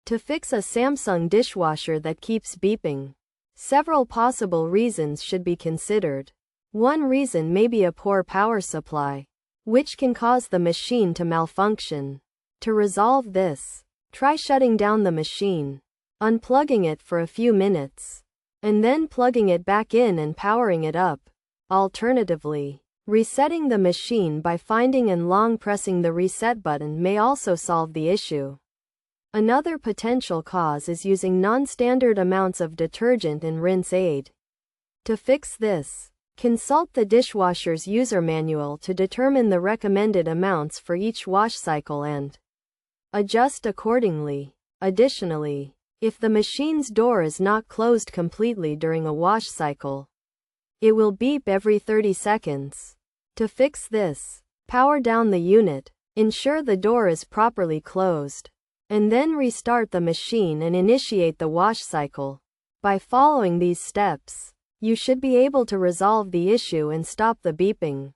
To fix a Samsung dishwasher that keeps beeping, several possible reasons should be considered. One reason may be a poor power supply, which can cause the machine to malfunction. To resolve this, try shutting down the machine, unplugging it for a few minutes, and then plugging it back in and powering it up. Alternatively, resetting the machine by finding and long pressing the reset button may also solve the issue. Another potential cause is using non-standard amounts of detergent and rinse aid. To fix this, consult the dishwasher's user manual to determine the recommended amounts for each wash cycle and adjust accordingly. Additionally, if the machine's door is not closed completely during a wash cycle, it will beep every 30 seconds. To fix this, power down the unit, ensure the door is properly closed, and then restart the machine and initiate the wash cycle. By following these steps, you should be able to resolve the issue and stop the beeping.